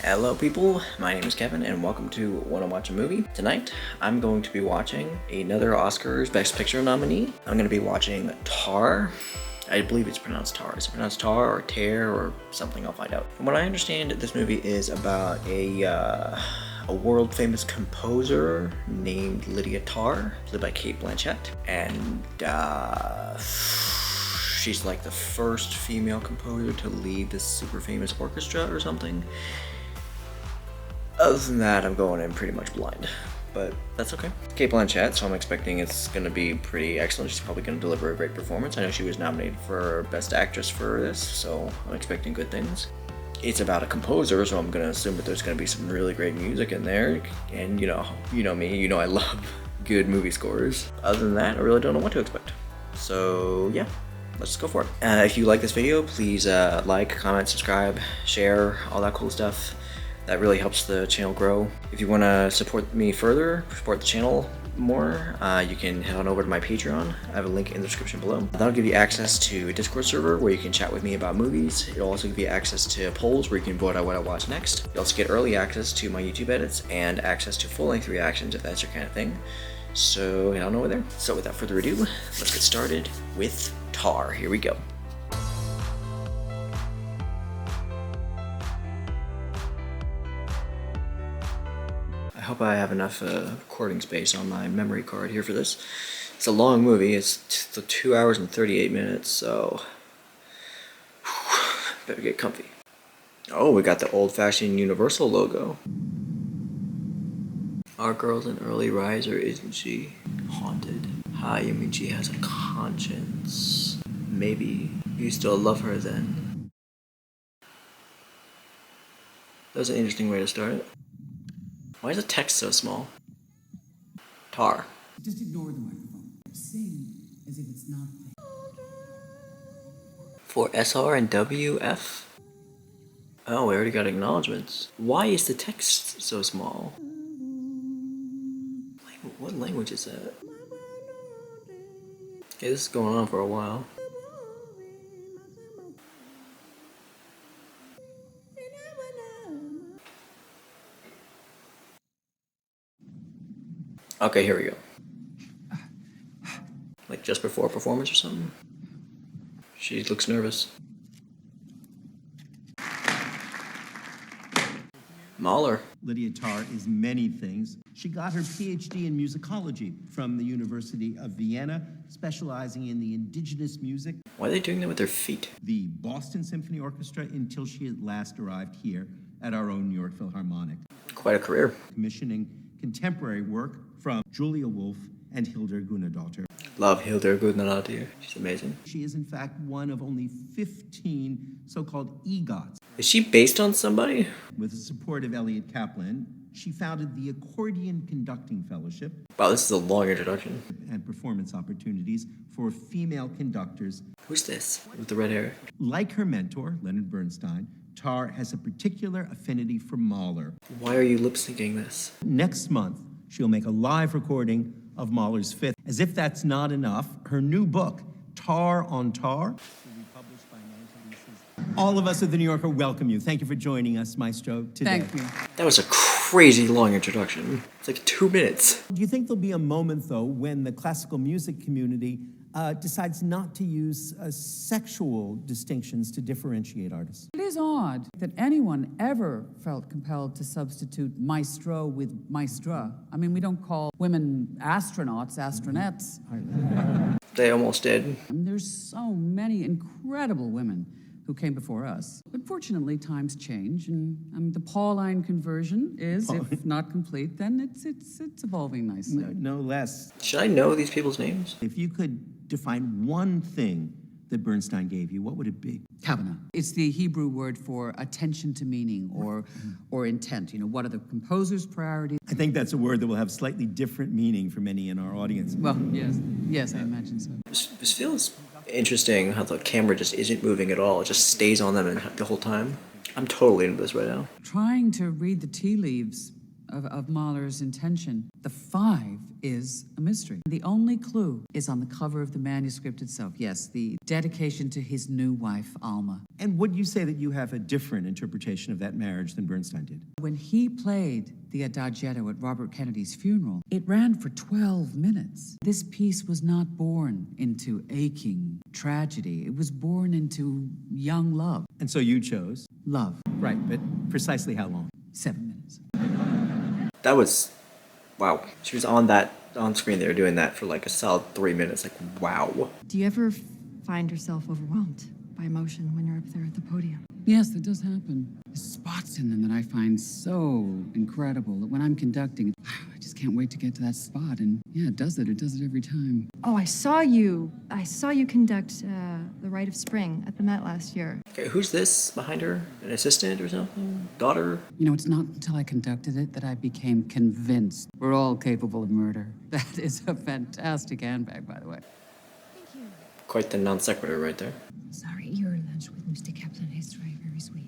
Hello people, my name is Kevin and welcome to Wanna Watch a Movie. Tonight, I'm going to be watching another Oscars Best Picture nominee. I'm going to be watching Tar. I believe it's pronounced Tar. Is it pronounced Tar or Tear or something? I'll find out. From what I understand, this movie is about a world famous composer named Lydia Tarr, played by Cate Blanchett. And she's like the first female composer to lead this super famous orchestra or something. Other than that, I'm going in pretty much blind, but that's okay. Cate Blanchett, so I'm expecting it's gonna be pretty excellent. She's probably gonna deliver a great performance. I know she was nominated for Best Actress for this, so I'm expecting good things. It's about a composer, so I'm gonna assume that there's gonna be some really great music in there. And you know me, you know I love good movie scores. Other than that, I really don't know what to expect. So yeah, let's just go for it. If you like this video, please like, comment, subscribe, share, all that cool stuff. That really helps the channel grow. If you want to support me further, support the channel more, you can head on over to my Patreon. I have a link in the description below. That'll give you access to a Discord server where you can chat with me about movies. It'll also give you access to polls where you can vote on what I watch next. You also get early access to my YouTube edits and access to full-length reactions if that's your kind of thing. So head on over there. So without further ado, let's get started with Tar. Here we go. I hope I have enough recording space on my memory card here for this. It's a long movie. It's 2 hours and 38 minutes, so better get comfy. Oh, we got the old-fashioned Universal logo. Our girl's an early riser, isn't she? Haunted. Hi, you mean she has a conscience? Maybe you still love her then. That was an interesting way to start it. Why is the text so small? Tar. Just ignore the microphone. Sing as if it's not there. For SR and WF? Oh, we already got acknowledgements. Why is the text so small? What language is that? Okay, this is going on for a while. Okay, here we go. Like just before a performance or something? She looks nervous. Mahler. Lydia Tarr is many things. She got her PhD in musicology from the University of Vienna, specializing in the indigenous music. Why are they doing that with their feet? The Boston Symphony Orchestra until she at last arrived here at our own New York Philharmonic. Quite a career. Commissioning contemporary work from Julia Wolf and Hildur Guðnadóttir. Love Hildur Guðnadóttir. She's amazing. She is in fact one of only 15 so-called EGOTs. Is she based on somebody? With the support of Elliot Kaplan, she founded the Accordion Conducting Fellowship. Wow, this is a long introduction. And performance opportunities for female conductors. Who's this with the red hair? Like her mentor, Leonard Bernstein, Tarr has a particular affinity for Mahler. Why are you lip syncing this? Next month, she'll make a live recording of Mahler's Fifth. As if that's not enough, her new book, Tar on Tar, will be published by Nancy. All of us at The New Yorker welcome you. Thank you for joining us, Maestro, today. Thank you. That was a crazy long introduction. It's like 2 minutes. Do you think there'll be a moment, though, when the classical music community decides not to use sexual distinctions to differentiate artists? It is odd that anyone ever felt compelled to substitute maestro with maestra. I mean, we don't call women astronauts, astronettes. They almost did. And there's so many incredible women who came before us. But fortunately, times change, and the Pauline conversion is, if not complete, then it's evolving nicely. No less. Should I know these people's names? If you could define one thing that Bernstein gave you, what would it be? Kavanah. It's the Hebrew word for attention to meaning or intent. You know, what are the composer's priorities? I think that's a word that will have slightly different meaning for many in our audience. Well, yes, I imagine so. This feels interesting how the camera just isn't moving at all. It just stays on them the whole time. I'm totally into this right now. Trying to read the tea leaves of Mahler's intention. The 5 is a mystery. The only clue is on the cover of the manuscript itself. Yes, the dedication to his new wife, Alma. And would you say that you have a different interpretation of that marriage than Bernstein did? When he played the Adagietto at Robert Kennedy's funeral, it ran for 12 minutes. This piece was not born into aching tragedy. It was born into young love. And so you chose? Love. Right, but precisely how long? 7 minutes. That was, wow. She was on screen there doing that for like a solid 3 minutes. Like, wow. Do you ever find yourself overwhelmed by emotion when you're up there at the podium? Yes, that does happen. There's spots in them that I find so incredible that when I'm conducting, I just can't wait to get to that spot. And yeah, it does it every time. Oh, I saw you conduct The Rite of Spring at the Met last year. Okay, who's this behind her? An assistant or something? Daughter? You know, it's not until I conducted it that I became convinced we're all capable of murder. That is a fantastic handbag, by the way. Thank you. Quite the non sequitur right there. Sorry, your lunch with Mr. Kaplan is very sweet.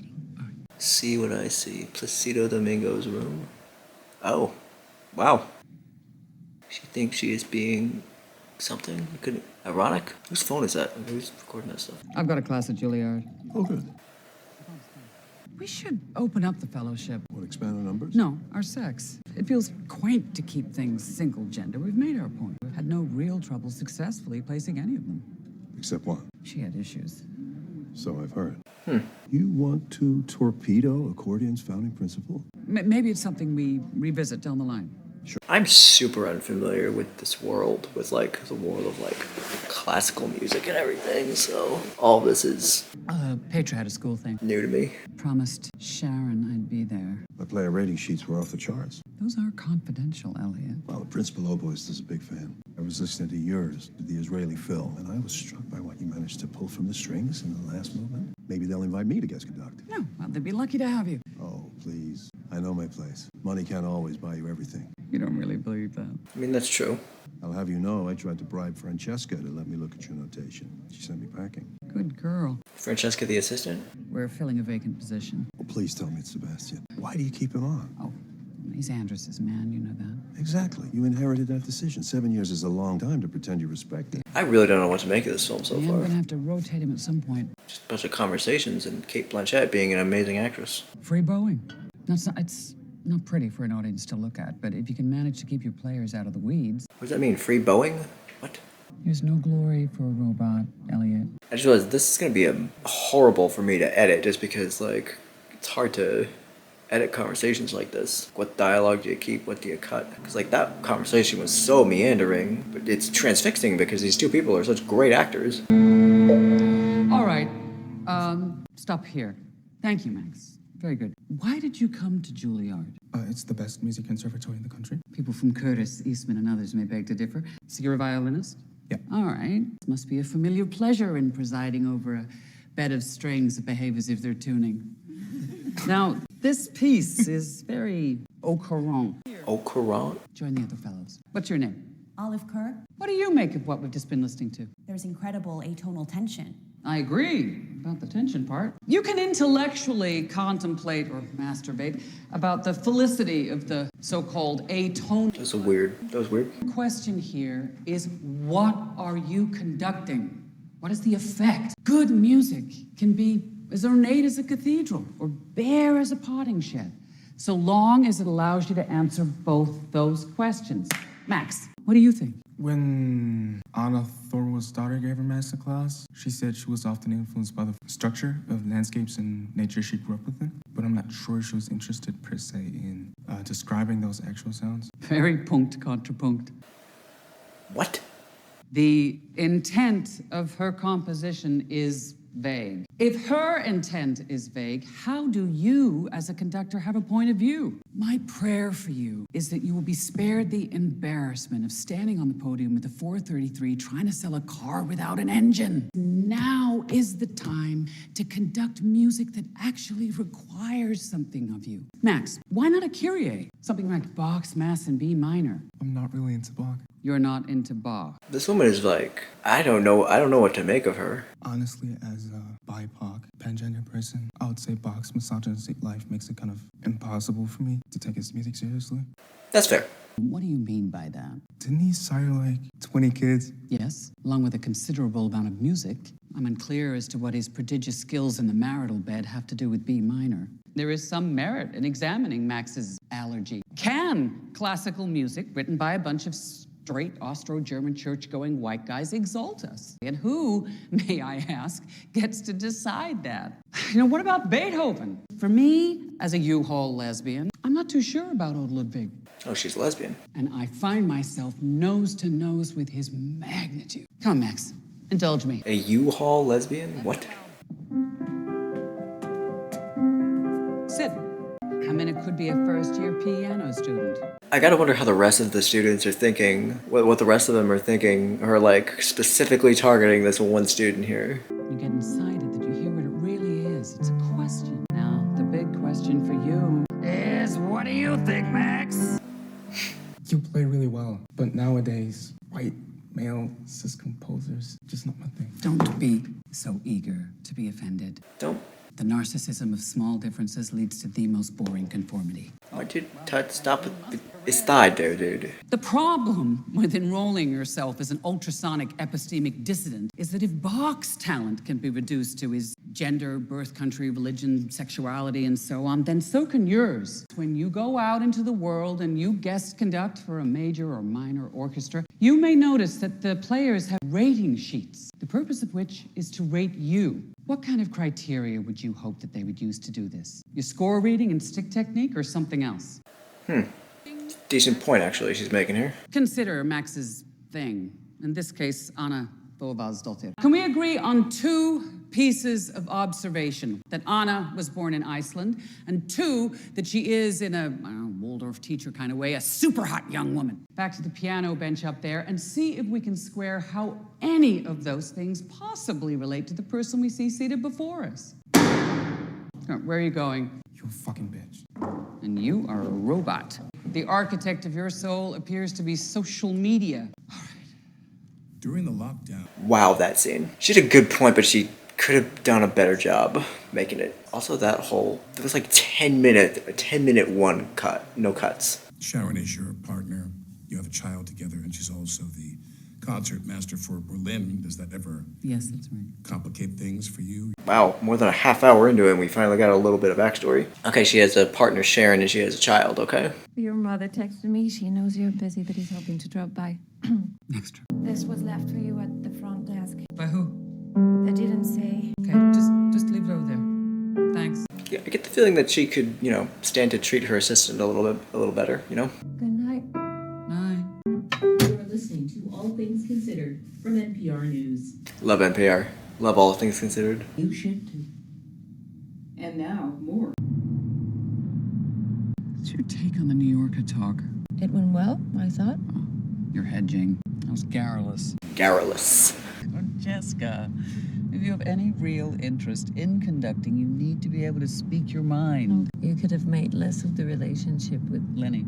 See what I see. Placido Domingo's room. Oh. Wow. She thinks she is being something? Ironic? Whose phone is that? Who's recording that stuff? I've got a class at Juilliard. Oh, good. We should open up the fellowship. What, expand the numbers? No, our sex. It feels quaint to keep things single gender. We've made our point. We've had no real trouble successfully placing any of them. Except one. She had issues. So I've heard. You want to torpedo Accordion's founding principle? Maybe it's something we revisit down the line. I'm super unfamiliar with this world, with like the world of like classical music and everything, so all this is Petra had a school thing. new to me. Promised Sharon I'd be there. My player rating sheets were off the charts. Those are confidential, Elliot. Well, the principal oboist is a big fan. I was listening to yours, to the Israeli film, and I was struck by what you managed to pull from the strings in the last movement. Maybe they'll invite me to guest conduct. No, well, they'd be lucky to have you. Oh, please. I know my place. Money can't always buy you everything. You don't really believe that. I mean, that's true. I'll have you know I tried to bribe Francesca to let me look at your notation. She sent me packing. Good girl. Francesca, the assistant? We're filling a vacant position. Oh, please tell me it's Sebastian. Why do you keep him on? Oh, he's Andrus's man, you know that. Exactly. You inherited that decision. 7 years is a long time to pretend you respect him. I really don't know what to make of this film so I'm far. gonna have to rotate him at some point. Just a bunch of conversations and Cate Blanchett being an amazing actress. Free Boeing. It's not pretty for an audience to look at, but if you can manage to keep your players out of the weeds. What does that mean? Free Boeing? What? There's no glory for a robot, Elliot. I just realized this is gonna be horrible for me to edit just because, like, it's hard to edit conversations like this. What dialogue do you keep? What do you cut? Because, like, that conversation was so meandering, but it's transfixing because these two people are such great actors. All right. Stop here. Thank you, Max. Very good. Why did you come to Juilliard? It's the best music conservatory in the country. People from Curtis, Eastman, and others may beg to differ. So you're a violinist? Yeah. All right. It must be a familiar pleasure in presiding over a bed of strings that behave as if they're tuning. Now, this piece is very au courant. Au courant? Join the other fellows. What's your name? Olive Kirk, What do you make of what we've just been listening to? there's incredible atonal tension. I agree about the tension part. You can intellectually contemplate or masturbate about the felicity of the so-called atonal. That was weird. The question here is, what are you conducting? What is the effect? Good music can be as ornate as a cathedral or bare as a potting shed, so long as it allows you to answer both those questions. Max, what do you think? When Anna Thorwald's daughter gave her master class, she said she was often influenced by the structure of landscapes and nature she grew up within. But I'm not sure she was interested per se in describing those actual sounds. Very punct contrapunct. What? The intent of her composition is vague. If her intent is vague, how do you, as a conductor, have a point of view? My prayer for you is that you will be spared the embarrassment of standing on the podium with a 433 trying to sell a car without an engine. Now is the time to conduct music that actually requires something of you. Max, why not a Kyrie? Something like Bach's Mass in B minor. I'm not really into Bach. You're not into Bach. This woman is like, I don't know what to make of her. Honestly, as a BIPOC, pangender person, I would say Bach's misogynistic life makes it kind of impossible for me to take his music seriously. That's fair. What do you mean by that? Didn't he sire like 20 kids? Yes, along with a considerable amount of music. I'm unclear as to what his prodigious skills in the marital bed have to do with B minor. There is some merit in examining Max's allergy. Can classical music written by a bunch of straight Austro-German church-going white guys exalt us? And who, may I ask, gets to decide that? You know, what about Beethoven? For me, as a U-Haul lesbian, I'm not too sure about old Ludwig. Oh, she's a lesbian. And I find myself nose to nose with his magnitude. Come, Max, indulge me. A U-Haul lesbian? What? Sit. I mean, it could be a first-year piano student. I gotta wonder how the rest of the students are thinking, what the rest of them are thinking, are like specifically targeting this one student here. You get incited that you hear what it really is. It's a question. Now, the big question for you is, what do you think, Max? You play really well, but nowadays, white, male, cis composers, just not my thing. Don't be so eager to be offended. Don't. The narcissism of small differences leads to the most boring conformity. Why'd you stop it? It's thigh there, dude. The problem with enrolling yourself as an ultrasonic epistemic dissident is that if Bach's talent can be reduced to his gender, birth country, religion, sexuality, and so on, then so can yours. When you go out into the world and you guest conduct for a major or minor orchestra, you may notice that the players have rating sheets, the purpose of which is to rate you. What kind of criteria would you hope that they would use to do this? Your score reading and stick technique or something else? Decent point, actually, she's making here. Consider Max's thing. In this case, Anna Thorvaldsdottir. Can we agree on two pieces of observation? That Anna was born in Iceland, and two, that she is, in a, I don't know, Waldorf teacher kind of way, a super hot young woman. Back to the piano bench up there and see if we can square how any of those things possibly relate to the person we see seated before us. Where are you going? You a fucking bitch. And you are a robot. The architect of your soul appears to be social media. During the lockdown, Wow, that scene. She had a good point, but she could have done a better job making it. Also, that whole, it was like a 10 minute one cut, no cuts. Sharon is your partner. You have a child together, and she's also the concert master for Berlin. Does that ever Yes, that's right. complicate things for you? Wow, more than a half hour into it, and we finally got a little bit of backstory. Okay, she has a partner, Sharon, and she has a child, okay? Your mother texted me. She knows you're busy, but he's hoping to drop by. Extra. This was left for you at the front desk. By who? I didn't say. Okay, just leave it over there. Thanks. Yeah, I get the feeling that she could, stand to treat her assistant a little better, Good night. Bye. You are listening to All Things Considered from NPR News. Love NPR. Love all things considered. You should too. And now, more. What's your take on the New Yorker talk? It went well, I thought. You're hedging. I was garrulous. Garrulous. Jessica, if you have any real interest in conducting, you need to be able to speak your mind. You could have made less of the relationship with. Lenny.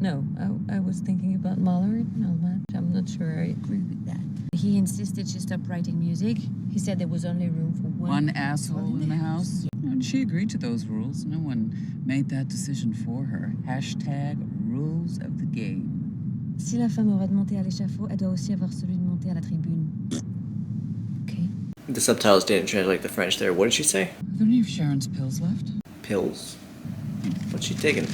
No, I was thinking about Mahler and all that. I'm not sure I agree with that. He insisted she stop writing music. He said there was only room for One asshole in the house? And she agreed to those rules. No one made that decision for her. Hashtag rules of the game. Si la femme aura de monter à l'échafaud, elle doit aussi avoir celui de monter à la tribune. Okay. The subtitles didn't translate the French there. What did she say? Are there any of Sharon's pills left? Pills. What's she taking?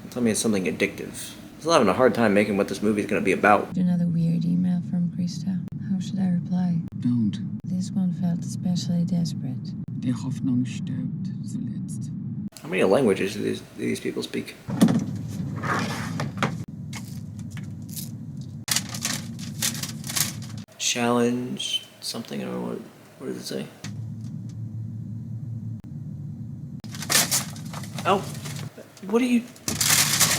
Tell me it's something addictive. I'm still having a hard time making what this movie's gonna be about. Another weird email from Krista. How should I reply? Don't. This one felt especially desperate. Die Hoffnung stirbt zuletzt. How many languages do these people speak? Challenge something, I don't know what does it say? Oh, what are you?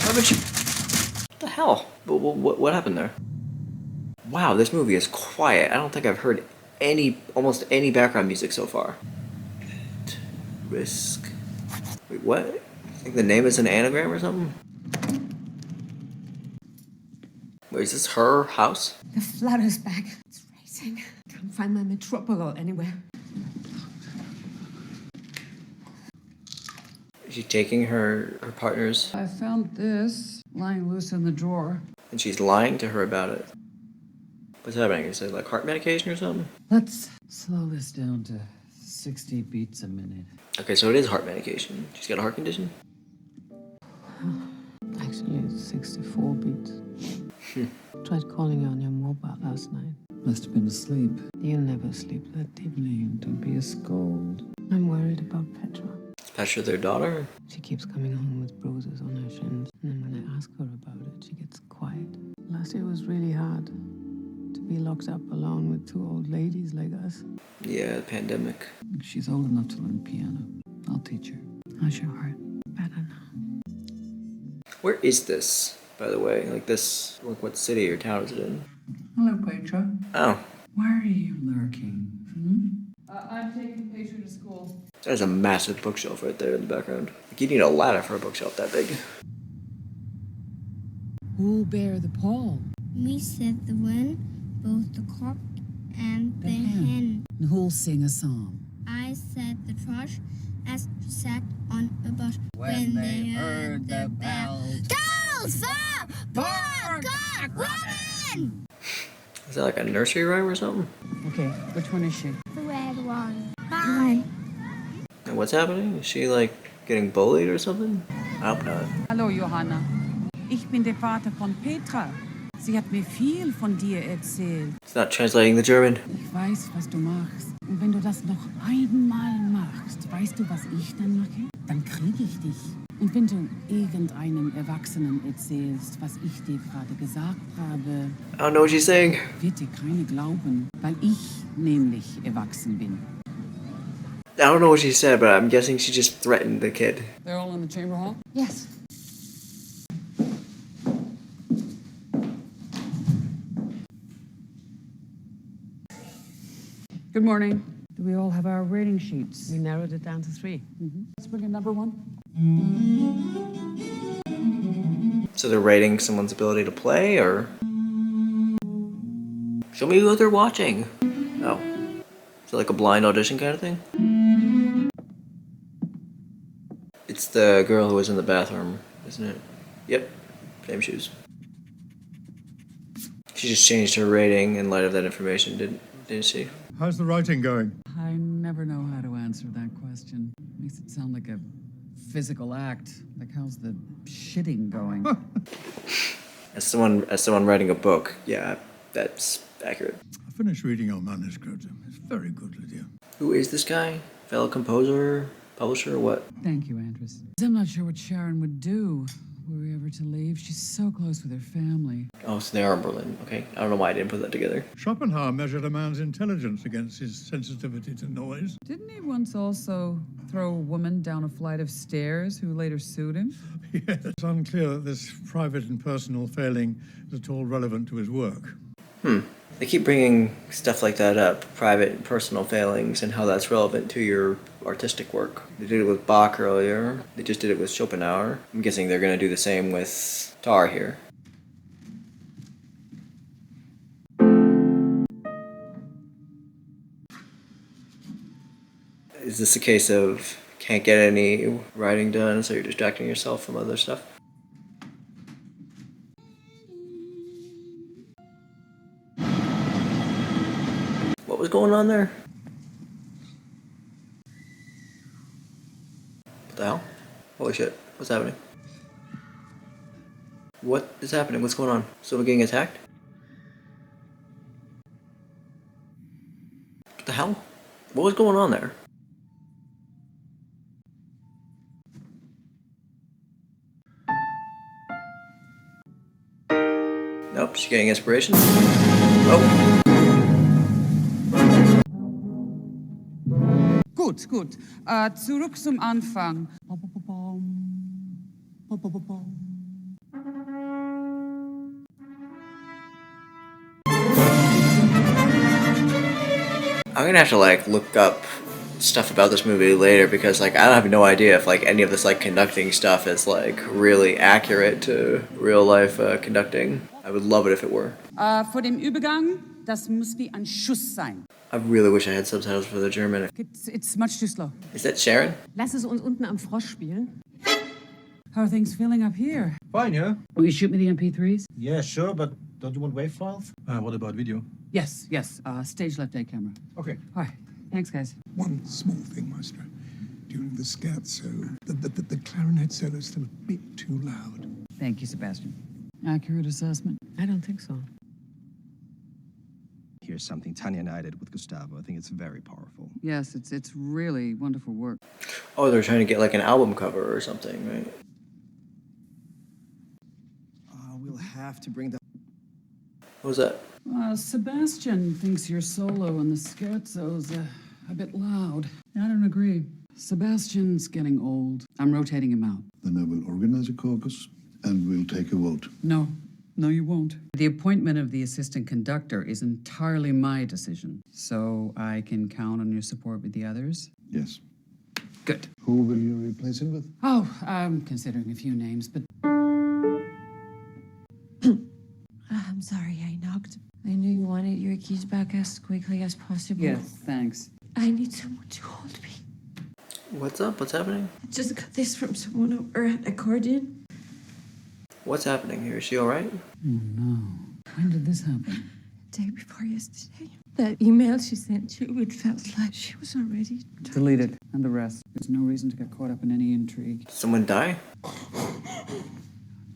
How would you? What the hell? What happened there? Wow, this movie is quiet. I don't think I've heard almost any background music so far. Risk. Wait, what? I think the name is an anagram or something? Wait, is this her house? The flutter's back. It's racing. Can't find my metropolol anywhere. Is she taking her partner's? I found this lying loose in the drawer. And she's lying to her about it. What's happening? Is it like heart medication or something? Let's slow this down to 60 beats a minute. Okay, so it is heart medication. She's got a heart condition? Actually, it's 64 beats. Tried calling you on your mobile last night. Must have been asleep. You never sleep that deeply. Don't be a scold. I'm worried about Petra. Is Petra their daughter? She keeps coming home with bruises on her shins. And then when I ask her about it, she gets quiet. Last year was really hard. To be locked up alone with two old ladies like us. Yeah, the pandemic. She's old enough to learn piano. I'll teach her. How's your heart? Better now. Where is this, by the way? Like this, like what city or town is it in? Hello, Petra. Oh, Why are you lurking? I'm taking Petra to school. there's a massive bookshelf right there in the background. Like you need a ladder for a bookshelf that big. Who'll bear the pall? We said the wind, both the cock and the hen. And who'll sing a psalm? I said the thrush as she sat on a bush. When they heard the bells. Girls, far, poor cock, woman! Is that like a nursery rhyme or something? Okay, which one is she? The red one. Bye. And what's happening? Is she like getting bullied or something? I hope not. Hallo, Johanna. Ich bin der Vater von Petra. Sie hat mir viel von dir erzählt. It's not translating the German. Ich weiß, was du machst. Und wenn du das noch einmal machst, weißt du, was ich dann mache? Dann kriege ich dich. Und wenn du irgendeinem Erwachsenen erzählst, was ich dir gerade gesagt habe, I don't know what she's saying. wird dir keiner glauben, weil ich nämlich erwachsen bin. I don't know what she said, but I'm guessing she just threatened the kid. They're all in the chamber hall? Yes. Good morning. Do we all have our rating sheets? We narrowed it down to 3. Let's bring in number 1. So they're rating someone's ability to play, or? Show me what they're watching. Oh. Is it like a blind audition kind of thing? It's the girl who was in the bathroom, isn't it? Yep. Same shoes. She just changed her rating in light of that information, didn't she? How's the writing going? I never know how to answer that question. Makes it sound like a physical act. Like, how's the shitting going? As someone writing a book, yeah, that's accurate. I finished reading your manuscript. It's very good, Lydia. Who is this guy? Fellow composer, publisher, or what? Thank you, Andres. I'm not sure what Sharon would do were we ever to leave. She's so close with her family. Oh, so they are in Berlin. Okay, I don't know why I didn't put that together. Schopenhauer measured a man's intelligence against his sensitivity to noise. Didn't he once also throw a woman down a flight of stairs who later sued him? Yes, it's unclear that this private and personal failing is at all relevant to his work. They keep bringing stuff like that up, private and personal failings, and how that's relevant to your artistic work. They did it with Bach earlier. They just did it with Schopenhauer. I'm guessing they're going to do the same with Tar here. Is this a case of can't get any writing done, so you're distracting yourself from other stuff? What was going on there? What the hell? Holy shit. What's happening? What is happening? What's going on? Someone getting attacked? What the hell? What was going on there? Nope, she's getting inspiration. Oh. Gut, gut. Zurück zum Anfang. I'm gonna have to like look up stuff about this movie later because like I have no idea if like any of this like conducting stuff is like really accurate to real life conducting. I would love it if it were. Vor dem Übergang, das muss wie ein Schuss sein. I really wish I had subtitles for the German. It's much too slow. Is that Sharon? Lass es uns unten am Frosch spielen. How are things feeling up here? Fine, yeah? Will you shoot me the MP3s? Yeah, sure, but don't you want WAV files? What about video? Yes. Stage left A camera. Okay. All right. Thanks, guys. One small thing, Maestro. During the scherzo, the clarinet solo is still a bit too loud. Thank you, Sebastian. Accurate assessment? I don't think so. Here's something Tanya and I did with Gustavo. I think it's very powerful. Yes, it's really wonderful work. Oh, they're trying to get like an album cover or something, right? We'll have to bring the... What was that? Sebastian thinks your solo on the scherzo's a bit loud. I don't agree. Sebastian's getting old. I'm rotating him out. Then I will organize a caucus and we'll take a vote. No, you won't. The appointment of the assistant conductor is entirely my decision. So I can count on your support with the others? Yes. Good. Who will you replace him with? Oh, I'm considering a few names, but... I'm sorry I knocked. I knew you wanted your keys back as quickly as possible. Yes, thanks. I need someone to hold me. What's up? What's happening? I just got this from someone over at Accordion. What's happening here? Is she alright? Oh, no. When did this happen? Day before yesterday. That email she sent you, it felt like she was already... Delete it, and the rest. There's no reason to get caught up in any intrigue. Did someone die?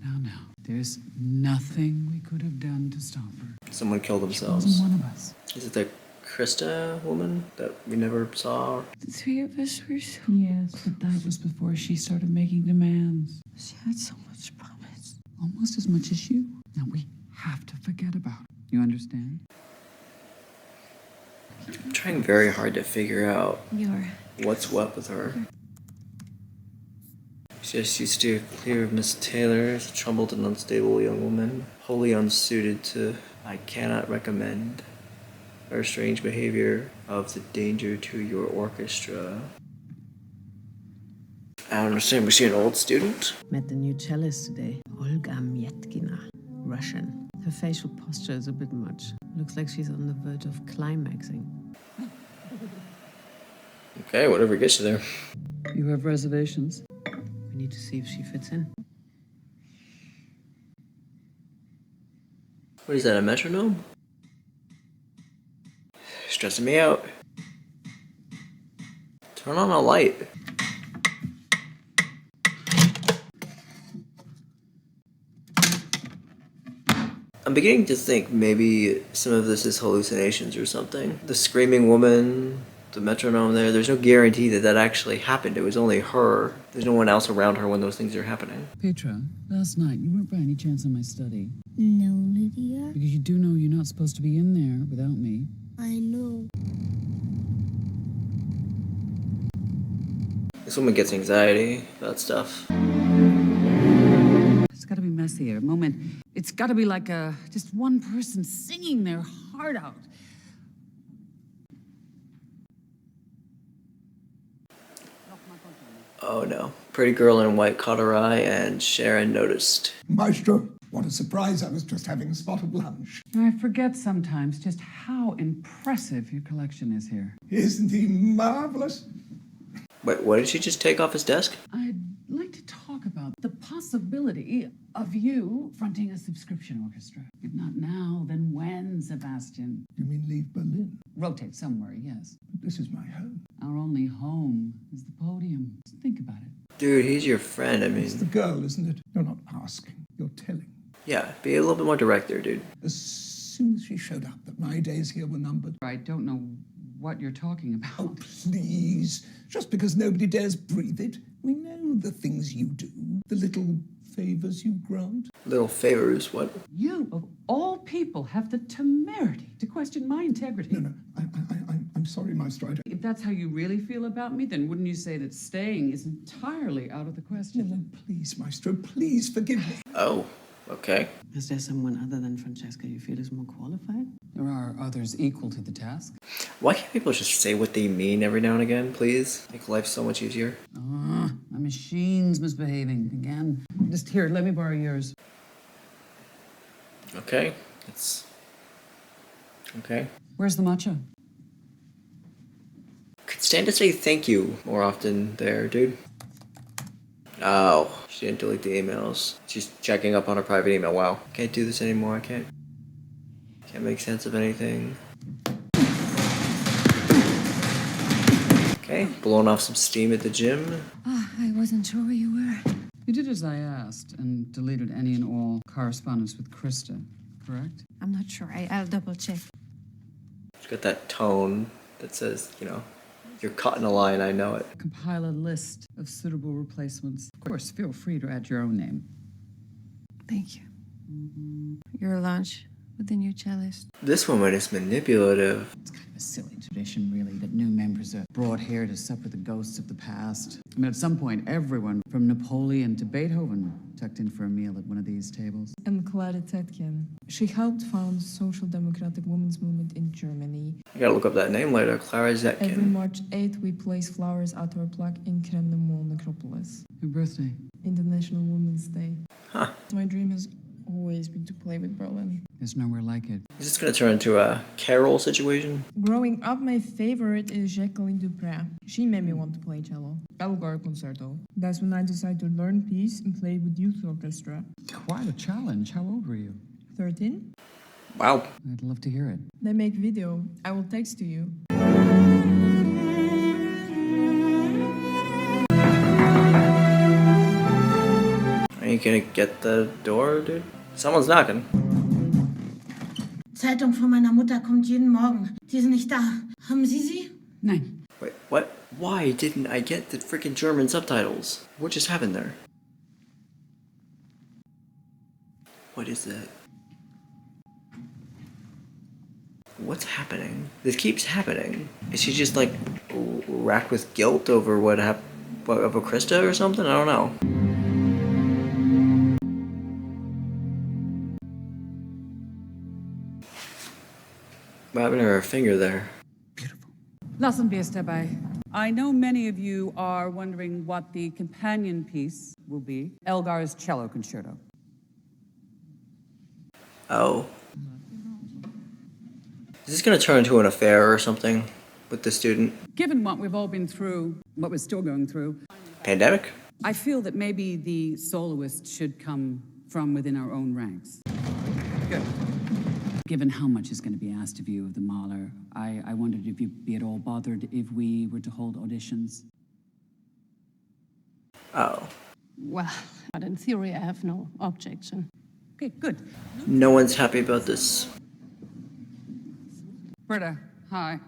Now. There's nothing we could have done to stop her. Someone killed She themselves. wasn't one of us. Is it the Krista woman that we never saw? The three of us were so... Yes, but that was before she started making demands. She had so much promise. Almost as much as you. Now we have to forget about it. You understand? I'm trying very hard to figure out You're... what's what with her. She just used to clear of Miss Taylor as a troubled and unstable young woman, wholly unsuited to... I cannot recommend her strange behavior of the danger to your orchestra. I don't understand, was she an old student? Met the new cellist today, Olga Mietkina, Russian. Her facial posture is a bit much. Looks like she's on the verge of climaxing. Okay, whatever gets you there. You have reservations? We need to see if she fits in. What is that, a metronome? Stressing me out. Turn on a light. I'm beginning to think maybe some of this is hallucinations or something. The screaming woman, the metronome there's no guarantee that that actually happened. It was only her. There's no one else around her when those things are happening. Petra, last night you weren't by any chance in my study. No, Lydia. Because you do know you're not supposed to be in there without me. I know. This woman gets anxiety about stuff. It's got to be messier. Moment. It's got to be like just one person singing their heart out. Oh no. Pretty girl in white caught her eye and Sharon noticed. Maestro, what a surprise. I was just having a spot of lunch. I forget sometimes just how impressive your collection is here. Isn't he marvelous? Wait, what did she just take off his desk? I'd like to talk about the possibility of you fronting a subscription orchestra. If not now, then when, Sebastian? You mean leave Berlin? Rotate somewhere, yes. But this is my home. Our only home is the podium. Just think about it. Dude, he's your friend, I It's the mean... girl, isn't it? You're not asking, you're telling. Yeah, be a little bit more direct there, dude. As soon as she showed up that my days here were numbered. I don't know what you're talking about. Oh, please. Just because nobody dares breathe it. We know the things you do, the little favors you grant. Little favors, what? You, of all people, have the temerity to question my integrity. No, I'm sorry, Maestro. If that's how you really feel about me, then wouldn't you say that staying is entirely out of the question? No, please, Maestro, please forgive me. Oh, Okay. Is there someone other than Francesca you feel is more qualified? There are others equal to the task. Why can't people just say what they mean every now and again, please? Make life so much easier. Ah, my machine's misbehaving again. Just here, let me borrow yours. Okay. Okay. Where's the matcha? Could stand to say thank you more often there, dude. Oh, she didn't delete the emails. She's checking up on her private email. Wow. Can't do this anymore. I can't make sense of anything. Okay, blowing off some steam at the gym. I wasn't sure where you were. You did as I asked and deleted any and all correspondence with Krista, correct? I'm not sure. I'll double check. She's got that tone that says, you know, you're caught in a line, I know it. Compile a list of suitable replacements. Of course, feel free to add your own name. Thank you. Your lunch with the new cellist. This woman is manipulative. It's kind of a silly tradition, really, that new members are brought here to sup with the ghosts of the past. I mean, at some point, everyone from Napoleon to Beethoven tucked in for a meal at one of these tables. And Clara Zetkin. She helped found the Social Democratic Women's Movement in Germany. You gotta look up that name later, Clara Zetkin. Every March 8th, we place flowers at her plaque in Kremlin Necropolis. Your birthday? International Women's Day. Huh. My dream has always been to play with Berlin. There's nowhere like it. Is this gonna turn into a Carol situation? Growing up, my favorite is Jacqueline Duprat. She made me want to play cello. Elgar Concerto. That's when I decided to learn piece and play with youth orchestra. Quite a challenge. How old were you? 13. Wow. I'd love to hear it. They make video. I will text to you. Are you gonna get the door, dude? Someone's knocking. Zeitung von meiner Mutter kommt jeden Morgen. Die ist nicht da. Haben Sie sie? Nein. Wait, what? Why didn't I get the freaking German subtitles? What just happened there? What is that? What's happening? This keeps happening. Is she just like racked with guilt over what happened over Krista or something? I don't know. What happened to her finger there? Lassen wir es dabei. I know many of you are wondering what the companion piece will be. Elgar's cello concerto. Oh. Is this gonna turn into an affair or something with the student? Given what we've all been through, what we're still going through, Pandemic? I feel that maybe the soloist should come from within our own ranks. Good. Given how much is going to be asked of you of the Mahler, I wondered if you'd be at all bothered if we were to hold auditions. Oh. Well, but in theory, I have no objection. Okay, good. No one's happy about this. Britta, hi.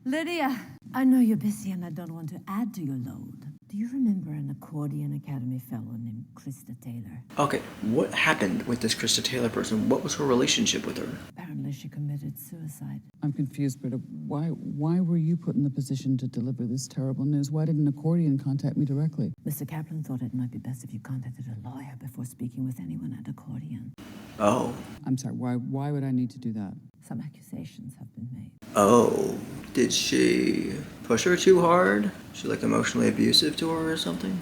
Lydia, I know you're busy and I don't want to add to your load. Do you remember an accordion academy fellow named Krista Taylor? Okay, what happened with this Krista Taylor person? What was her relationship with her? Apparently she committed suicide. I'm confused, Britta. Why were you put in the position to deliver this terrible news? Why didn't Accordion contact me directly? Mr. Kaplan thought it might be best if you contacted a lawyer before speaking with anyone at Accordion. Oh. I'm sorry, why would I need to do that? Some accusations have been made. Oh. Did she push her too hard? She like emotionally abusive to her or something?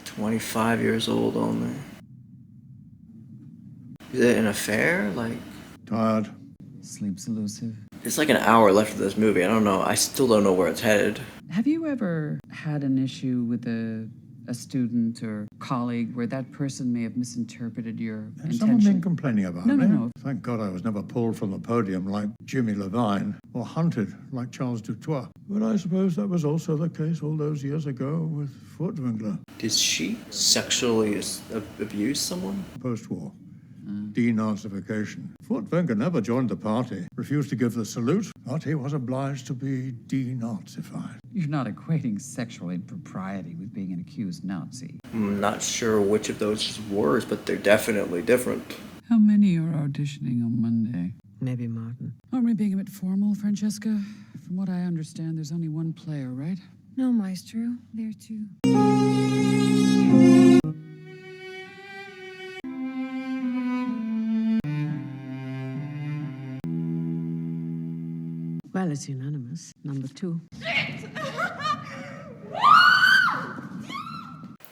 25 years old only. Is it an affair? Like... Tired. Sleep's elusive. It's like an hour left of this movie. I don't know. I still don't know where it's headed. Have you ever had an issue with a student or colleague where that person may have misinterpreted your Has intention? someone been complaining about me? No. Thank God I was never pulled from the podium like Jimmy Levine or hunted like Charles Dutoit. But I suppose that was also the case all those years ago with Furtwängler. Did she sexually abuse someone? Post-war. Denazification. Furtwängler never joined the party, refused to give the salute, but he was obliged to be denazified. You're not equating sexual impropriety with being an accused Nazi. I'm not sure which of those is worse, but they're definitely different. How many are auditioning on Monday? Maybe Martin. Aren't we being a bit formal, Francesca? From what I understand, there's only one player, right? No, Maestro. There are two. it's unanimous. Number 2.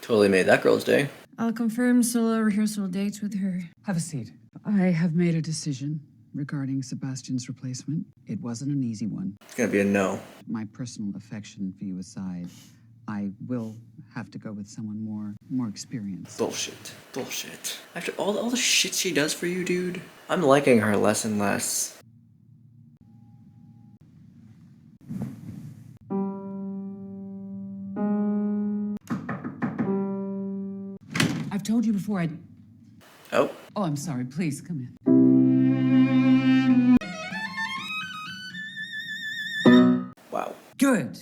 Totally made that girl's day. I'll confirm solo rehearsal dates with her. Have a seat. I have made a decision regarding Sebastian's replacement. It wasn't an easy one. It's gonna be a no. My personal affection for you aside, I will have to go with someone more experienced. Bullshit. After all the shit she does for you, dude, I'm liking her less and less. I've told you before Oh. Oh, I'm sorry. Please, come in. Wow. Good.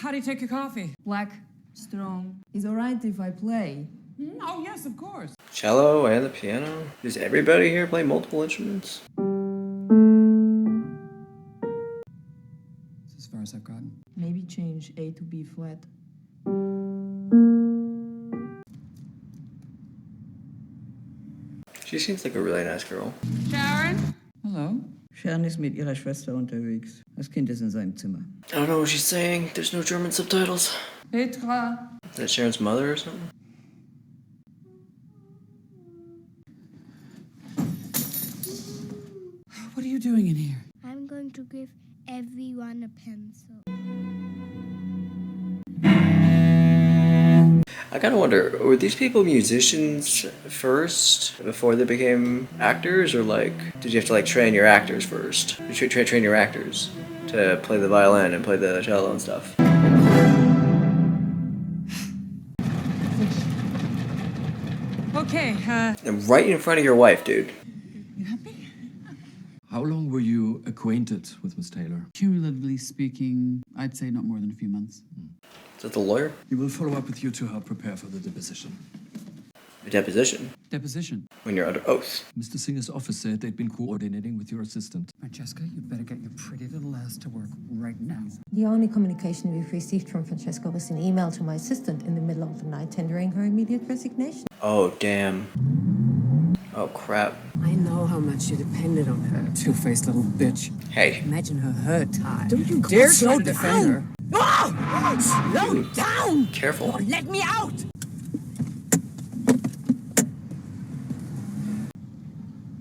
How do you take your coffee? Black, strong. Is alright if I play. Oh, yes, of course. Cello and the piano? Does everybody here play multiple instruments? That's as far as I've gotten. Maybe change A to B flat. She seems like a really nice girl. Sharon? Hello? Sharon ist mit ihrer Schwester unterwegs. Das Kind ist in seinem Zimmer. I don't know what she's saying. There's no German subtitles. Petra. Is that Sharon's mother or something? What are you doing in here? I'm going to give everyone a pencil. I kind of wonder, were these people musicians first before they became actors, or like, did you have to like train your actors first? Did you train your actors to play the violin and play the cello and stuff? Okay, And right in front of your wife, dude. you happy? How long were you acquainted with Miss Taylor? Cumulatively speaking, I'd say not more than a few months. Is that the lawyer? He will follow up with you to help prepare for the deposition. A deposition? Deposition. When you're under oath. Mr. Singer's office said they'd been coordinating with your assistant. Francesca, you better get your pretty little ass to work right now. The only communication we've received from Francesca was an email to my assistant in the middle of the night tendering her immediate resignation. Oh, damn. Oh, crap. I know how much you depended on her. Two-faced little bitch. Hey. Imagine her time. Don't you dare try to defend her. Slow down! Careful. Or let me out!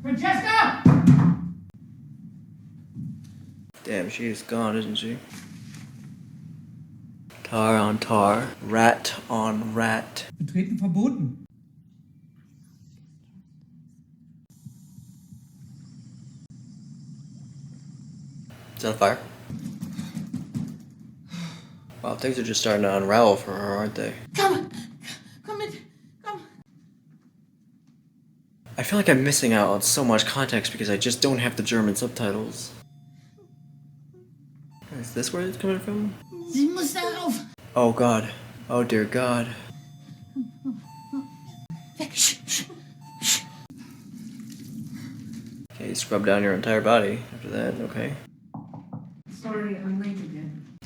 Francesca! Damn, she is gone, isn't she? Tar on tar. Rat on rat. Betreten verboten. Is that a fire? Wow, things are just starting to unravel for her, aren't they? Come in. Come. I feel like I'm missing out on so much context because I just don't have the German subtitles. Is this where it's coming from? Sie muss darauf. Oh god. Oh dear god. Weg. Okay, you scrub down your entire body after that, okay. Sorry, I'm late again.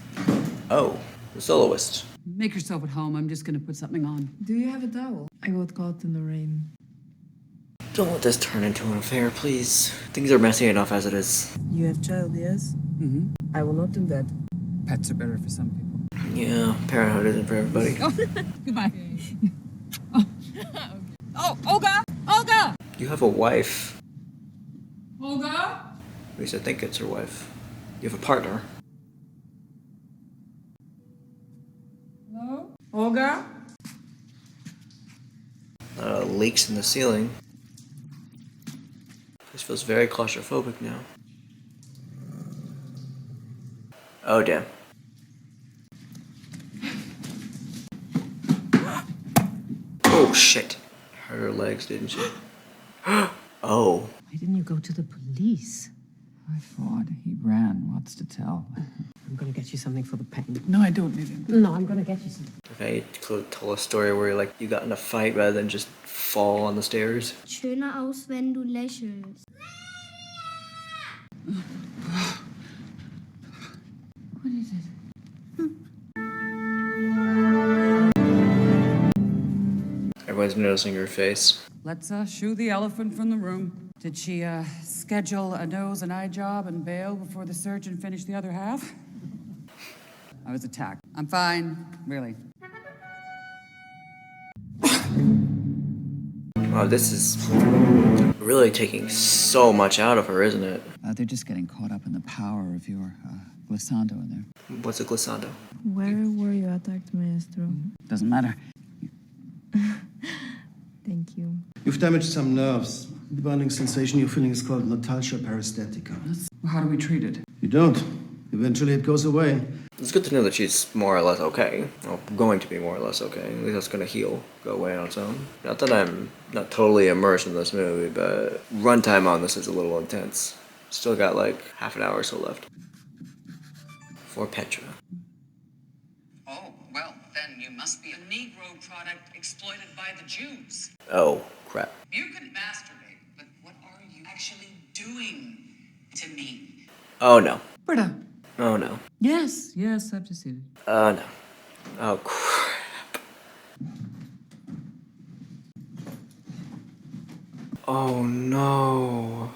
Oh, the soloist. Make yourself at home. I'm just gonna put something on. Do you have a towel? I got caught in the rain. Don't let this turn into an affair, please. Things are messy enough as it is. You have child, yes? Mm-hmm. I will not do that. Pets are better for some people. Yeah, parenthood isn't for everybody. Goodbye. Oh, Olga! Olga! You have a wife. Olga? At least I think it's her wife. You have a partner. Hello? Olga? Leaks in the ceiling. This feels very claustrophobic now. Oh, damn. Oh, shit. Hurt her legs, didn't she? Oh. Why didn't you go to the police? I thought he ran. What's to tell? I'm gonna get you something for the pain. No, I don't need it. No, I'm gonna get you something. Okay, tell a story where like you got in a fight rather than just fall on the stairs. Schöner aus, wenn du lächelst. What is it? Everyone's noticing your face. Let's shoo the elephant from the room. Did she schedule a nose and eye job and bail before the surgeon finished the other half? I was attacked. I'm fine, really. Wow, this is really taking so much out of her, isn't it? They're just getting caught up in the power of your glissando in there. What's a glissando? Where were you attacked, Maestro? Doesn't matter. Thank you. You've damaged some nerves. The burning sensation you're feeling is called notalgia paresthetica. How do we treat it? You don't. Eventually it goes away. It's good to know that she's more or less okay. Well, going to be more or less okay. At least that's going to heal, go away on its own. Not that I'm not totally immersed in this movie, but runtime on this is a little intense. Still got like half an hour or so left. For Petra. Oh, well, then you must be a Negro product exploited by the Jews. Oh, crap. You can masturbate, but what are you actually doing to me? Oh no. Britta. Oh no. Yes, I've just seen it. No. Oh crap. Oh no.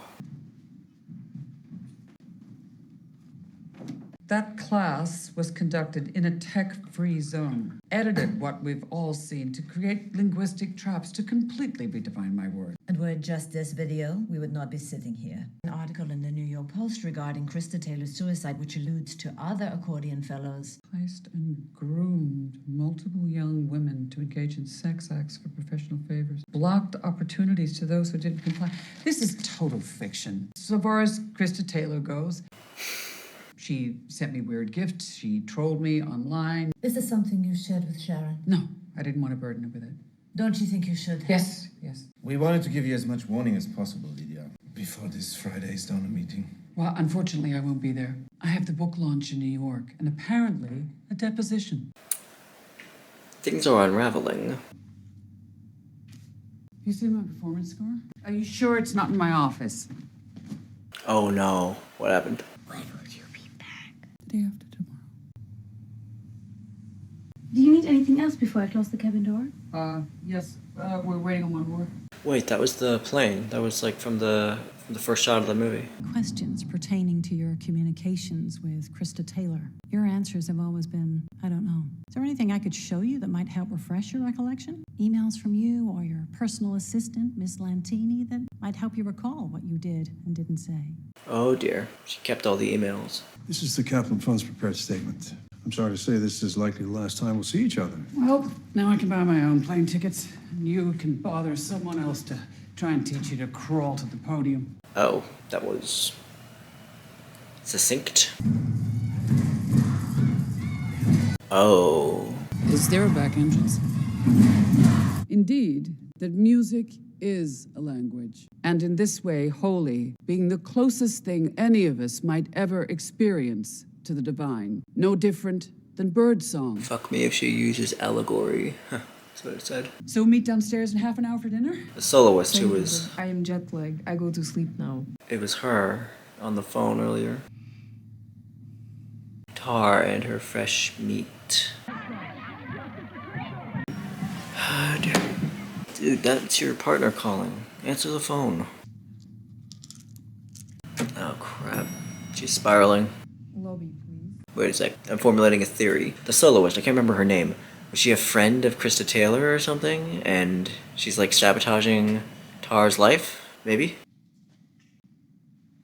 That class was conducted in a tech-free zone. Edited what we've all seen to create linguistic traps to completely redefine my word. And were it just this video, we would not be sitting here. An article in the New York Post regarding Krista Taylor's suicide, which alludes to other accordion fellows. Placed and groomed multiple young women to engage in sex acts for professional favors. Blocked opportunities to those who didn't comply. This is total fiction. So far as Krista Taylor goes, she sent me weird gifts. She trolled me online. Is this something you shared with Sharon? No, I didn't want to burden her with it. Don't you think you should? Yes. We wanted to give you as much warning as possible, Lydia, before this Friday's donor meeting. Well, unfortunately, I won't be there. I have the book launch in New York, and apparently a deposition. Things are unraveling. You see my performance score? Are you sure it's not in my office? Oh no. What happened? The day after tomorrow. Do you need anything else before I close the cabin door? Yes. We're waiting on one more. Wait, that was the plane. That was like from the first shot of the movie. Questions pertaining to your communications with Krista Taylor. Your answers have always been, I don't know. Is there anything I could show you that might help refresh your recollection? Emails from you or your personal assistant, Miss Lantini, that might help you recall what you did and didn't say. Oh dear. She kept all the emails. This is the Kaplan Fund's prepared statement. I'm sorry to say this is likely the last time we'll see each other. Well, now I can buy my own plane tickets, and you can bother someone else to try and teach you to crawl to the podium. Oh, that was succinct. Oh. Is there a back entrance? Indeed, that music is a language, and in this way, holy, being the closest thing any of us might ever experience to the divine, no different than birdsong. Fuck me if she uses allegory. Huh, that's what it said. So we'll meet downstairs in half an hour for dinner? The soloist who was... I am jet lagged. I go to sleep now. It was her on the phone earlier. Tar and her fresh meat. Dude, that's your partner calling. Answer the phone. Oh crap. She's spiraling. Lobby, please. Wait a sec. I'm formulating a theory. The soloist, I can't remember her name. Was she a friend of Krista Taylor or something? And she's like sabotaging Tar's life? Maybe?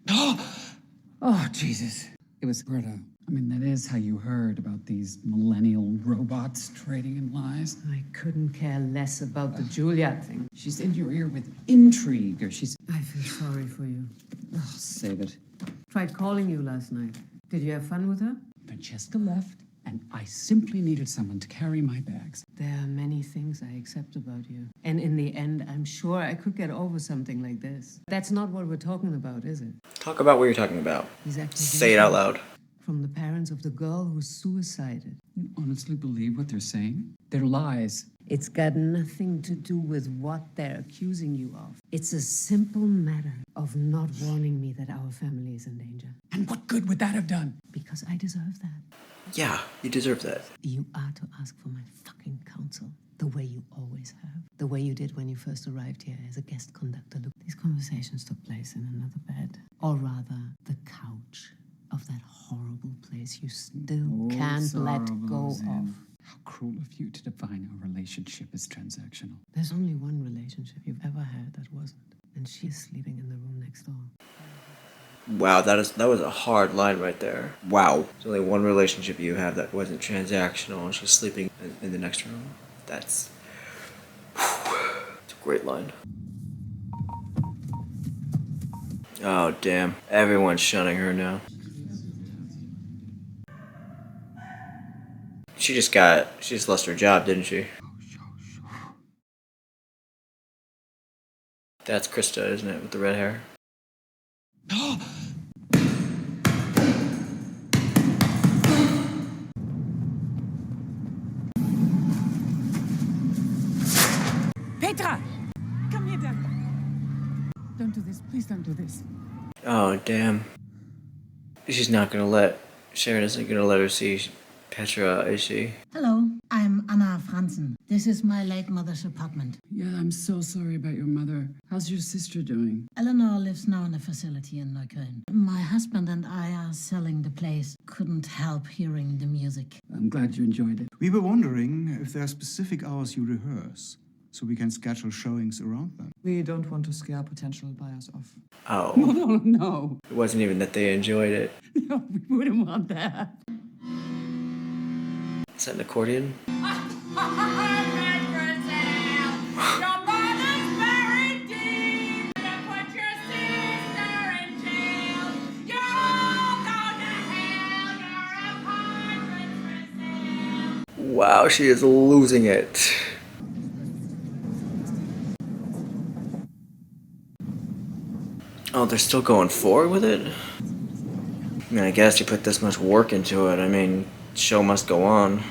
Oh, Jesus. It was Greta. I mean, that is how you heard about these millennial robots trading in lies. I couldn't care less about the Juliet thing. She's in your ear with intrigue, or she's... I feel sorry for you. Oh, save it. Tried calling you last night. Did you have fun with her? Francesca left, and I simply needed someone to carry my bags. There are many things I accept about you. And in the end, I'm sure I could get over something like this. That's not what we're talking about, is it? Talk about what you're talking about. Exactly. Say it out loud. From the parents of the girl who suicided. You honestly believe what they're saying? They're lies. It's got nothing to do with what they're accusing you of. It's a simple matter of not warning me that our family is in danger. And what good would that have done? Because I deserve that. Yeah, you deserve that. You are to ask for my fucking counsel. the way you always have, the way you did when you first arrived here as a guest conductor. Look, these conversations took place in another bed, or rather, the couch of that horrible place you still can't let go of. How cruel of you to define our relationship as transactional. There's only one relationship you've ever had that wasn't, and she's sleeping in the room next door. Wow, that was a hard line right there. Wow. There's only one relationship you have that wasn't transactional and she's sleeping in the next room. That's it's a great line. Oh, damn. Everyone's shunning her now. She just lost her job, didn't she? That's Krista, isn't it, with the red hair? Petra! Come here, Dad. Don't do this. Please don't do this. Oh, damn. She's not gonna let... Sharon isn't gonna let her see Petra, is she? Hello, I'm Anna Franzen. This is my late mother's apartment. Yeah, I'm so sorry about your mother. How's your sister doing? Eleanor lives now in a facility in Neukölln. My husband and I are selling the place. Couldn't help hearing the music. I'm glad you enjoyed it. We were wondering if there are specific hours you rehearse, so we can schedule showings around them. We don't want to scare potential buyers off. Oh. No. It wasn't even that they enjoyed it. No, we wouldn't want that. Is that an accordion? Wow, she is losing it. Oh, they're still going forward with it? I mean, I guess you put this much work into it. I mean, show must go on.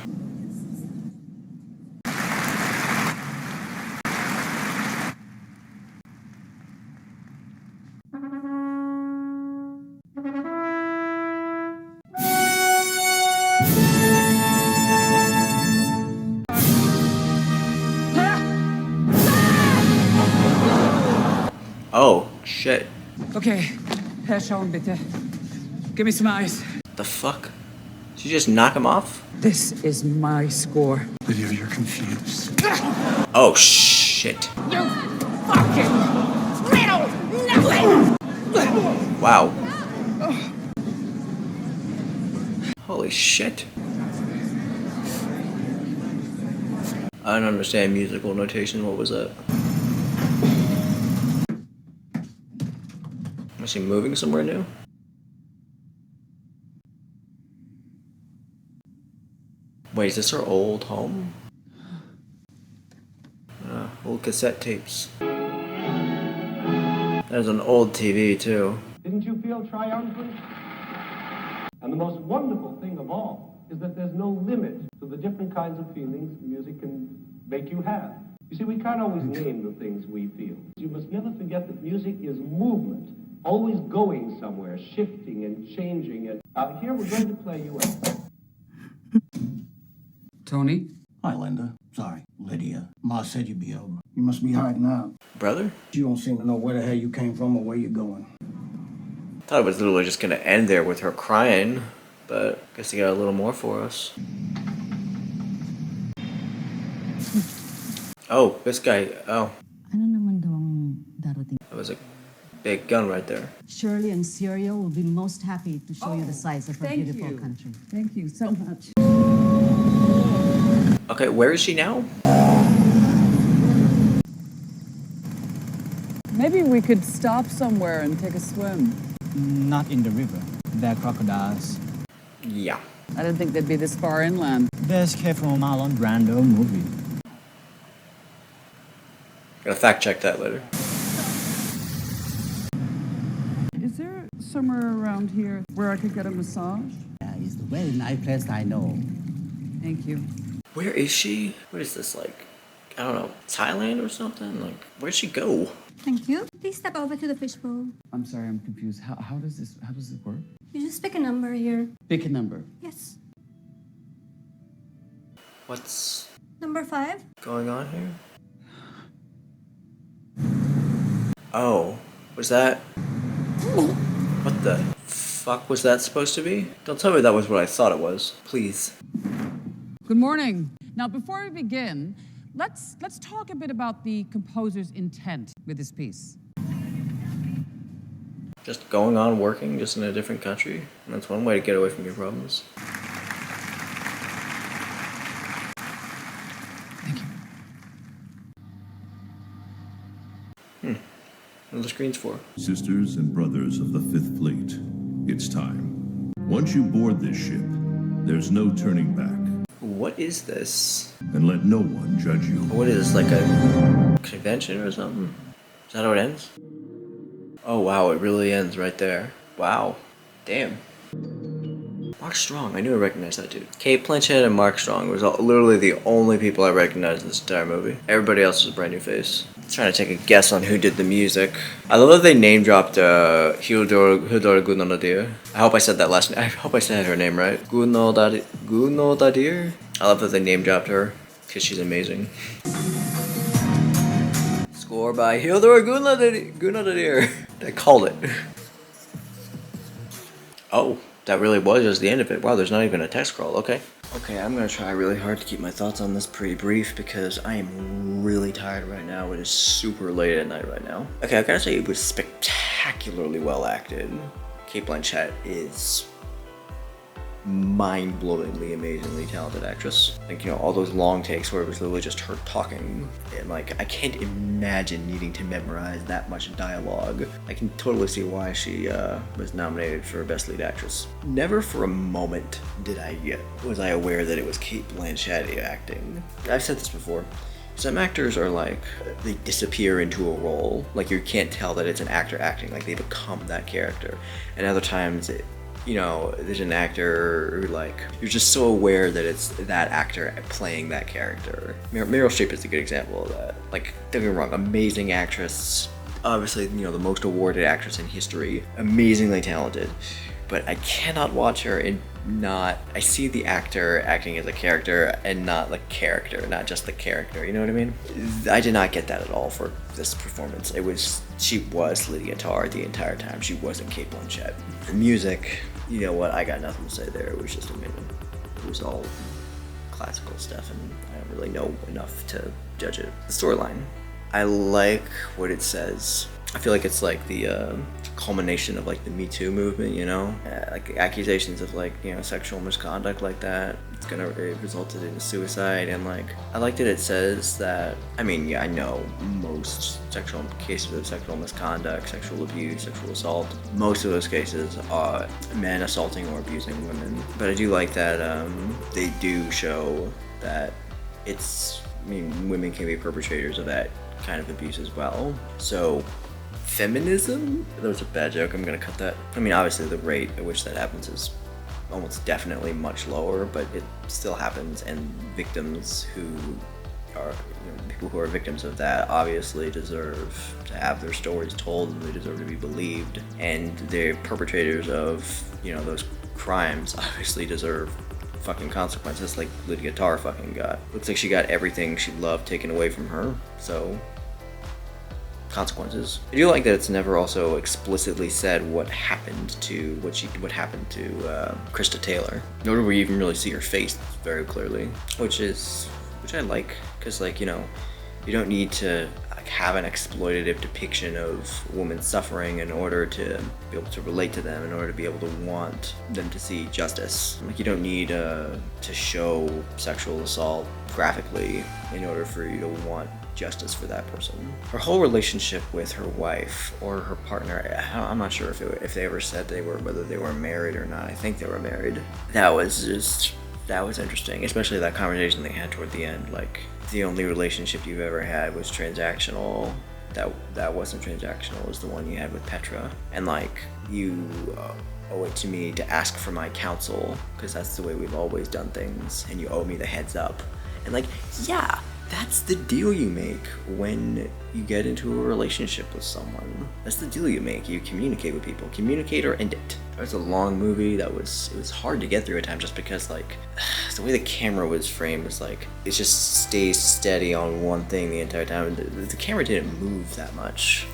Oh, shit. Okay, Herr Schauen, bitte. Give me some eyes. The fuck? Did you just knock him off? This is my score. Lydia, you're confused. Oh, shit. You fucking little nothing! Wow. Holy shit. I don't understand musical notation. What was that? Was she moving somewhere new? Wait, is this her old home? Old cassette tapes. There's an old TV too. Didn't you feel triumphant? And the most wonderful thing of all is that there's no limit to the different kinds of feelings music can make you have. You see, we can't always name the things we feel. You must never forget that music is movement, always going somewhere, shifting and changing it. Here we're going to play you out. Tony? Hi, Linda. Sorry, Lydia. Ma said you'd be over. You must be hiding out. Brother? You don't seem to know where the hell you came from or where you're going. Thought it was literally just gonna end there with her crying, but I guess they got a little more for us. Oh, this guy. Oh. That was a big gun right there. Shirley and Syria will be most happy to show you the size of her beautiful country. Thank you so much. Okay, where is she now? Maybe we could stop somewhere and take a swim. Not in the river. There are crocodiles. Yeah. I didn't think they'd be this far inland. Best care from a Marlon Brando movie. Gotta fact check that later. Is there somewhere around here where I could get a massage? Yeah, it's a very nice place I know. Thank you. Where is she? What is this, like, I don't know, Thailand or something? Like, where'd she go? Thank you. Please step over to the fishbowl. I'm sorry, I'm confused. How does it work? You just pick a number here. Pick a number. Yes. What's... Number 5. Going on here? Oh, was that? What the fuck was that supposed to be? Don't tell me that was what I thought it was, please. Good morning. Now, before we begin, let's talk a bit about the composer's intent with this piece. Just going on working, just in a different country. And that's one way to get away from your problems. What are the screens for? Sisters and brothers of the Fifth Fleet, it's time. Once you board this ship, there's no turning back. What is this? And let no one judge you. What is this, like a convention or something? Is that how it ends? Oh wow, it really ends right there. Wow. Damn. Mark Strong, I knew I recognized that dude. Cate Blanchett and Mark Strong was literally the only people I recognized in this entire movie. Everybody else was a brand new face. I'm trying to take a guess on who did the music. I love that they name dropped Hildur Guðnadóttir. I hope I said that last name. I hope I said her name right. Guðnadóttir. I love that they name dropped her because she's amazing. Score by Hildur Guðnadóttir. I called it. Oh. That really was just the end of it. Wow, there's not even a text scroll. Okay. Okay, I'm gonna try really hard to keep my thoughts on this pretty brief because I am really tired right now. It is super late at night right now. Okay, I gotta say it was spectacularly well acted. Cate Blanchett is mind-blowingly, amazingly talented actress. Like, you know, all those long takes where it was literally just her talking, and like, I can't imagine needing to memorize that much dialogue. I can totally see why she was nominated for Best Lead Actress. Never for a moment was I aware that it was Cate Blanchett acting. I've said this before. Some actors are like, they disappear into a role. Like, you can't tell that it's an actor acting, like they become that character. And other times, you know, there's an actor who, like, you're just so aware that it's that actor playing that character. Meryl Streep is a good example of that. Like, don't get me wrong, amazing actress, obviously, you know, the most awarded actress in history, amazingly talented, but I cannot watch her and I see the actor acting as a character and not the character, not just the character, you know what I mean? I did not get that at all for this performance. She was Lydia Tarr the entire time. She wasn't Cate Blanchett. The music, you know what, I got nothing to say there. It was just amazing. It was all classical stuff and I don't really know enough to judge it. The storyline, I like what it says. I feel like it's like the culmination of like the Me Too movement, you know? Like accusations of like, you know, sexual misconduct like that. It resulted in a suicide, and like, I like that it says that, I mean, yeah, I know most cases of sexual misconduct, sexual abuse, sexual assault, most of those cases are men assaulting or abusing women. But I do like that they do show that women can be perpetrators of that kind of abuse as well. So, feminism? That was a bad joke, I'm gonna cut that. I mean, obviously the rate at which that happens is almost definitely much lower, but it still happens, and victims who are, you know, people who are victims of that obviously deserve to have their stories told, and they deserve to be believed, and the perpetrators of, you know, those crimes obviously deserve fucking consequences like Lydia Tarr fucking got. Looks like she got everything she loved taken away from her, so consequences. I do like that it's never also explicitly said what happened to Krista Taylor. Nor do we even really see her face very clearly, which I like, because, like, you know, you don't need to like have an exploitative depiction of women suffering in order to be able to relate to them, in order to be able to want them to see justice. Like, you don't need to show sexual assault graphically in order for you to want justice for that person. Her whole relationship with her wife or her partner, I'm not sure if they ever said whether they were married or not. I think they were married. That was interesting, especially that conversation they had toward the end. Like, the only relationship you've ever had was transactional. That wasn't transactional was the one you had with Petra. And like, you owe it to me to ask for my counsel because that's the way we've always done things, and you owe me the heads up. And like, yeah, That's the deal you make when you get into a relationship with someone. That's the deal you make. You communicate with people. Communicate or end it. It was a long movie it was hard to get through at times just because like the way the camera was framed was like it just stays steady on one thing the entire time. The camera didn't move that much.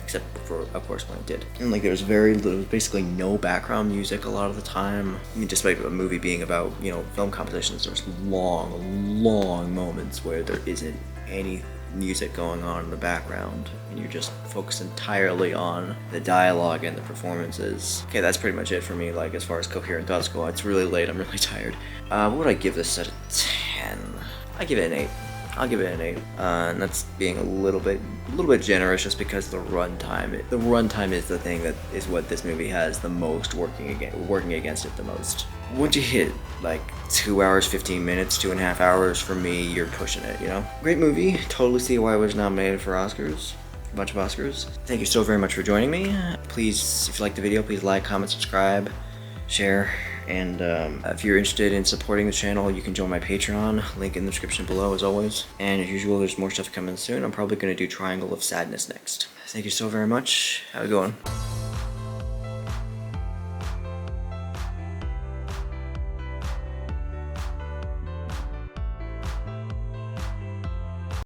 Except for, of course, when it did. And like there was basically no background music a lot of the time. I mean, despite a movie being about, you know, film compositions, there's long moments where there isn't any music going on in the background and you're just focused entirely on the dialogue and the performances. Okay, that's pretty much it for me, like as far as coherent thoughts go. It's really late, I'm really tired. What would I give this out of 10? I give it an 8. I'll give it an 8, and that's being a little bit generous just because the runtime is the thing that is what this movie has the most working against it the most. Once you hit like 2 hours 15 minutes, 2.5 hours, for me, you're pushing it, you know? Great movie, totally see why it was nominated for Oscars. A bunch of Oscars. Thank you so very much for joining me. Please, if you like the video, please like, comment, subscribe, share. And if you're interested in supporting the channel, you can join my Patreon, link in the description below as always. And as usual, there's more stuff coming soon. I'm probably going to do Triangle of Sadness next. Thank you so very much. Have a good one.